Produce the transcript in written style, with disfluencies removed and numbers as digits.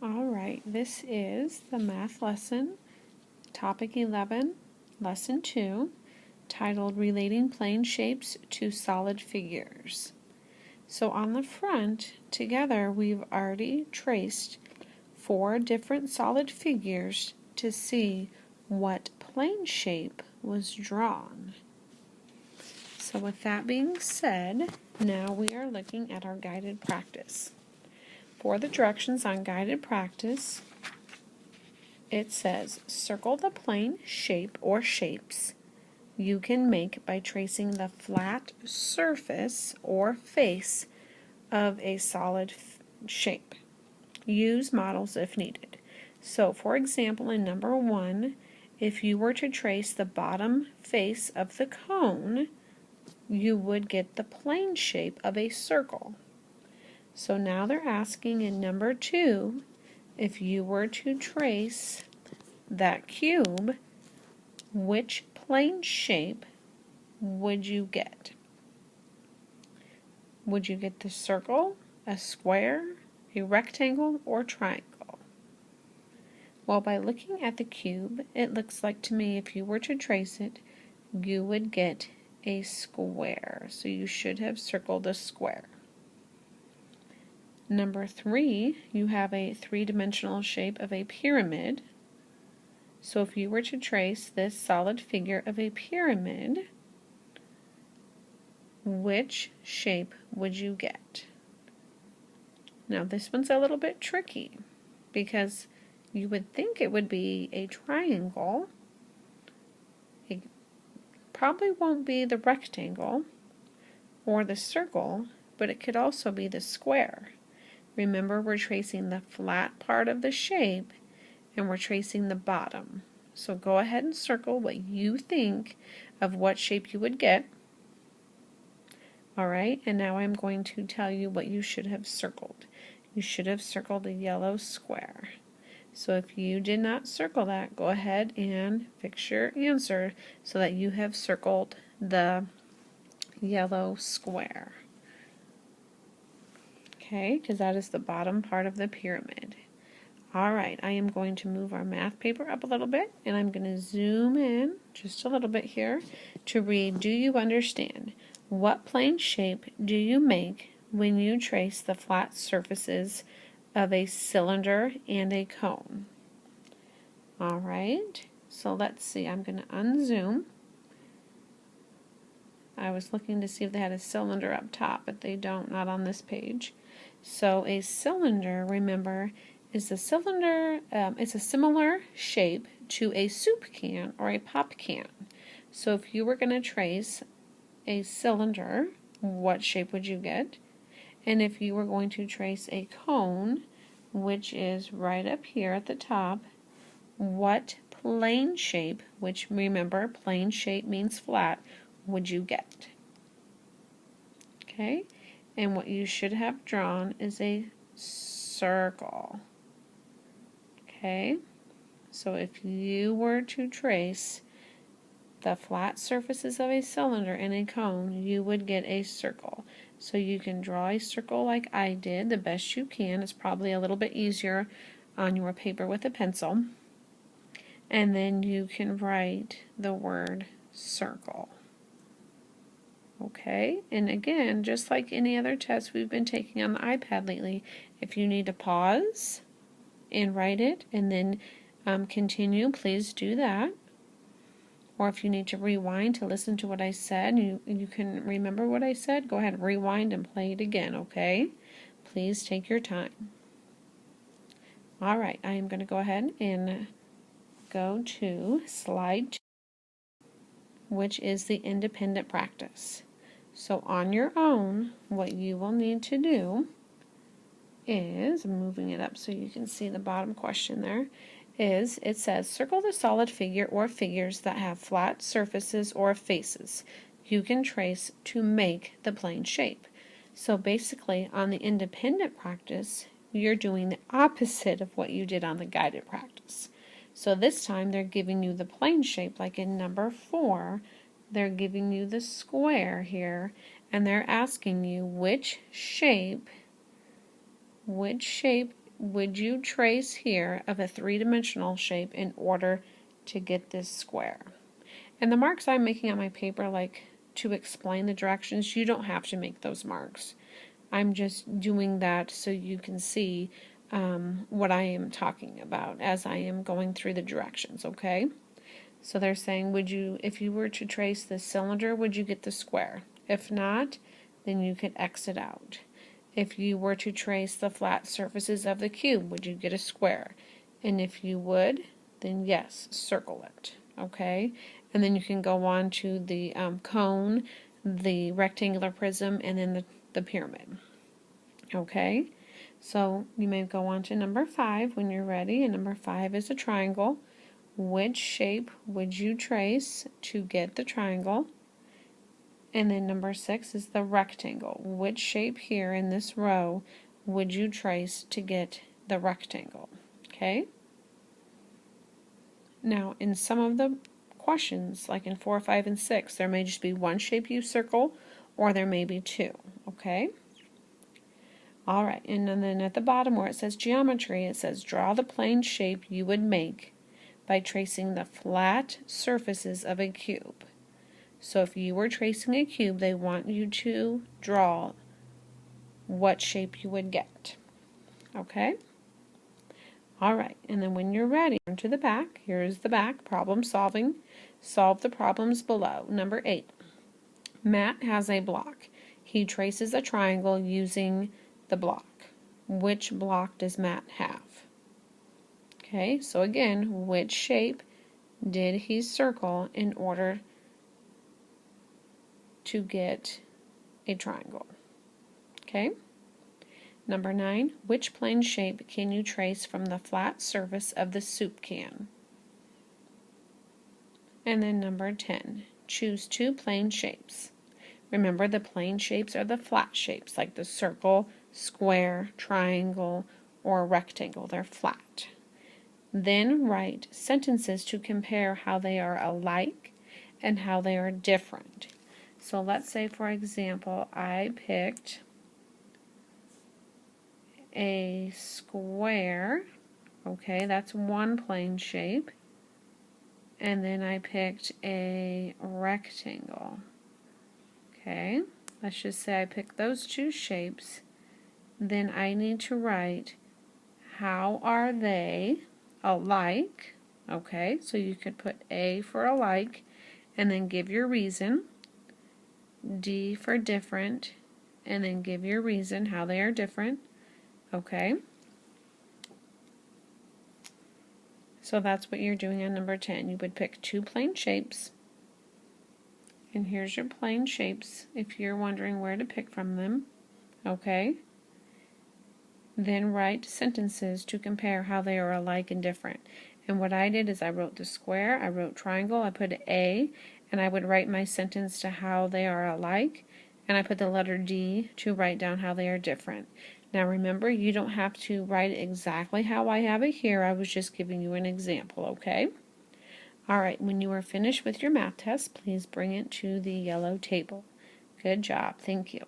Alright, this is the math lesson, topic 11, lesson 2, titled Relating Plane Shapes to Solid Figures. So on the front, together we've already traced 4 different solid figures to see what plane shape was drawn. So with that being said, now we are looking at our guided practice. For the directions on guided practice, it says, circle the plane shape or shapes you can make by tracing the flat surface or face of a solid shape. Use models if needed. So, for example, in number 1, if you were to trace the bottom face of the cone, you would get the plane shape of a circle. So now they're asking in number 2, if you were to trace that cube, which plane shape would you get? Would you get the circle, a square, a rectangle, or triangle? Well, by looking at the cube, it looks like to me if you were to trace it, you would get a square. So you should have circled a square. Number 3, you have a three-dimensional shape of a pyramid. So if you were to trace this solid figure of a pyramid, which shape would you get? Now this one's a little bit tricky because you would think it would be a triangle. It probably won't be the rectangle or the circle, but it could also be the square. Remember, we're tracing the flat part of the shape and we're tracing the bottom. So go ahead and circle what you think of what shape you would get. Alright, and now I'm going to tell you what you should have circled. You should have circled a yellow square. So if you did not circle that, go ahead and fix your answer so that you have circled the yellow square. Okay, because that is the bottom part of the pyramid. Alright, I am going to move our math paper up a little bit, and I'm going to zoom in just a little bit here to read, do you understand? What plane shape do you make when you trace the flat surfaces of a cylinder and a cone? Alright, so let's see, I'm going to unzoom. I was looking to see if they had a cylinder up top, but they don't, not on this page. So a cylinder, remember, is a cylinder, it's a similar shape to a soup can or a pop can. So if you were going to trace a cylinder, what shape would you get? And if you were going to trace a cone, which is right up here at the top, what plane shape, which remember, plane shape means flat, would you get? Okay, and what you should have drawn is a circle. Okay, so if you were to trace the flat surfaces of a cylinder and a cone, you would get a circle. So you can draw a circle like I did the best you can. It's probably a little bit easier on your paper with a pencil. And then you can write the word circle. Okay, and again, just like any other test we've been taking on the iPad lately, if you need to pause and write it and then continue, please do that. Or if you need to rewind to listen to what I said, you can remember what I said, go ahead and rewind and play it again, okay? Please take your time. Alright, I am going to go ahead and go to slide 2, which is the independent practice. So on your own, what you will need to do is, I'm moving it up so you can see the bottom question there, is it says circle the solid figure or figures that have flat surfaces or faces you can trace to make the plane shape. So basically on the independent practice, you're doing the opposite of what you did on the guided practice. So this time they're giving you the plane shape, like in number 4, they're giving you the square here, and they're asking you which shape would you trace here of a three-dimensional shape in order to get this square? And the marks I'm making on my paper, like to explain the directions, you don't have to make those marks. I'm just doing that so you can see what I am talking about as I am going through the directions, okay? So they're saying, would you, if you were to trace the cylinder, would you get the square? If not, then you could X it out. If you were to trace the flat surfaces of the cube, would you get a square? And if you would, then yes, circle it, okay? And then you can go on to the cone, the rectangular prism, and then the pyramid, okay? So you may go on to number 5 when you're ready, and number 5 is a triangle. Which shape would you trace to get the triangle? And then number 6 is the rectangle. Which shape here in this row would you trace to get the rectangle? Okay? Now, in some of the questions, like in 4, 5, and 6, there may just be one shape you circle, or there may be two. Okay? Alright, and then at the bottom where it says geometry, it says draw the plane shape you would make by tracing the flat surfaces of a cube. So if you were tracing a cube, they want you to draw what shape you would get. Okay? Alright, and then when you're ready, turn to the back. Here's the back, problem solving. Solve the problems below. Number 8. Matt has a block. He traces a triangle using the block. Which block does Matt have? Okay, so again, which shape did he circle in order to get a triangle? Okay. Number 9, which plane shape can you trace from the flat surface of the soup can? And then number 10, choose 2 plane shapes. Remember, the plane shapes are the flat shapes, like the circle, square, triangle, or rectangle. They're flat. Then write sentences to compare how they are alike and how they are different. So let's say, for example, I picked a square. Okay, that's one plane shape. And then I picked a rectangle. Okay, let's just say I picked those 2 shapes. Then I need to write how are they alike. Okay, so you could put A for alike and then give your reason, D for different, and then give your reason how they are different. Okay, so that's what you're doing on number 10. You would pick 2 plane shapes, and here's your plane shapes if you're wondering where to pick from them. Okay, then write sentences to compare how they are alike and different. And what I did is I wrote the square, I wrote triangle, I put A, and I would write my sentence to how they are alike, and I put the letter D to write down how they are different. Now remember, you don't have to write exactly how I have it here. I was just giving you an example, okay? Alright, when you are finished with your math test, please bring it to the yellow table. Good job. Thank you.